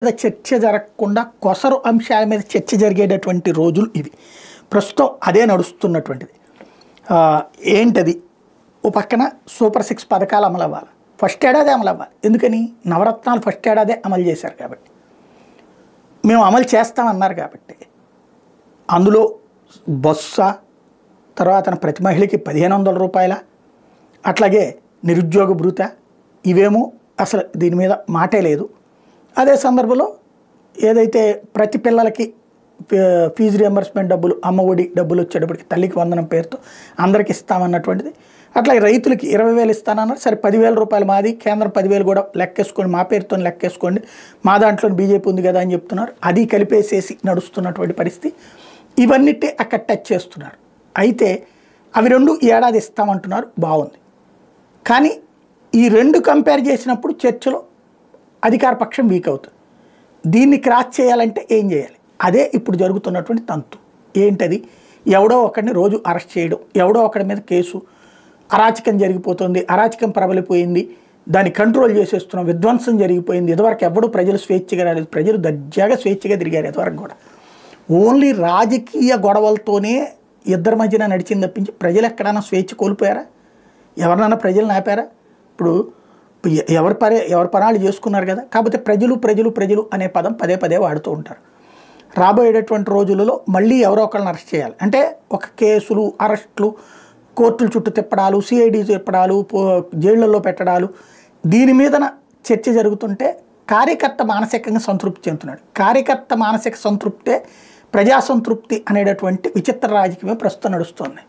మీద చర్చ జరగకుండా కొసరు అంశాల మీద చర్చ జరిగేటటువంటి రోజులు ఇవి. ప్రస్తుతం అదే నడుస్తున్నటువంటిది. ఏంటది? ఓ పక్కన సూపర్ 6 పథకాలు అమలు అవ్వాలి. ఫస్ట్ ఏడాదే అమలు అవ్వాలి. ఎందుకని? నవరత్నాలు ఫస్ట్ ఏడాదే అమలు చేశారు కాబట్టి, మేము అమలు చేస్తామన్నారు కాబట్టి. అందులో బస్సా, తర్వాత ప్రతి మహిళకి 1500 రూపాయల, అట్లాగే నిరుద్యోగ భృత, ఇవేమో అసలు దీని మీద మాటే లేదు. అదే సందర్భంలో ఏదైతే ప్రతి పిల్లలకి ఫీజు రియంబర్స్మెంట్ డబ్బులు, అమ్మఒడి డబ్బులు వచ్చేటప్పటికి తల్లికి వందనం పేరుతో అందరికి ఇస్తామన్నటువంటిది. అట్లాగే రైతులకి 20,000 ఇస్తానన్నారు. సరే 10,000 రూపాయలు మాది, కేంద్రం 10,000 కూడా లెక్కేసుకోండి, మా పేరుతో లెక్కేసుకోండి, మా దాంట్లో బీజేపీ ఉంది కదా అని చెప్తున్నారు. అది కలిపేసేసి నడుస్తున్నటువంటి పరిస్థితి. ఇవన్నిటి అక్కడ టచ్ చేస్తున్నారు. అయితే అవి రెండు ఏడాది ఇస్తామంటున్నారు, బాగుంది. కానీ ఈ రెండు కంపేర్ చేసినప్పుడు చర్చలో అధికార పక్షం వీక్ అవుతుంది. దీన్ని క్రాస్ చేయాలంటే ఏం చేయాలి? అదే ఇప్పుడు జరుగుతున్నటువంటి తంతు. ఏంటది? ఎవడో ఒకరిని రోజు అరెస్ట్ చేయడం, ఎవడో ఒకరి మీద కేసు, అరాచకం జరిగిపోతుంది, అరాచకం ప్రబలిపోయింది, దాన్ని కంట్రోల్ చేసేస్తున్నాం, విధ్వంసం జరిగిపోయింది. ఇదివరకు ఎవడు ప్రజలు స్వేచ్ఛగా రాలేదు, ప్రజలు దర్జాగా స్వేచ్ఛగా తిరిగారు. ఇదివరకు కూడా ఓన్లీ రాజకీయ గొడవలతోనే ఇద్దరి మధ్యన నడిచింది తప్పించి ప్రజలు ఎక్కడైనా స్వేచ్ఛ కోల్పోయారా? ఎవరినైనా ప్రజలను ఆపారా? ఇప్పుడు ఎవరి పనాలు చేసుకున్నారు కదా. కాకపోతే ప్రజలు ప్రజలు ప్రజలు అనే పదం పదే పదే వాడుతూ ఉంటారు. రాబోయేటటువంటి రోజులలో మళ్ళీ ఎవరో ఒకరిని అరెస్ట్ చేయాలి అంటే ఒక కేసులు, అరెస్టులు, కోర్టుల చుట్టూ తిప్పడాలు, సిఐడి తిప్పడాలు, జైళ్లలో పెట్టడాలు, దీని మీదన చర్చ జరుగుతుంటే కార్యకర్త మానసికంగా సంతృప్తి చెందుతున్నాడు. కార్యకర్త మానసిక సంతృప్తే ప్రజా సంతృప్తి అనేటటువంటి విచిత్ర రాజకీయం ప్రస్తుతం నడుస్తుంది.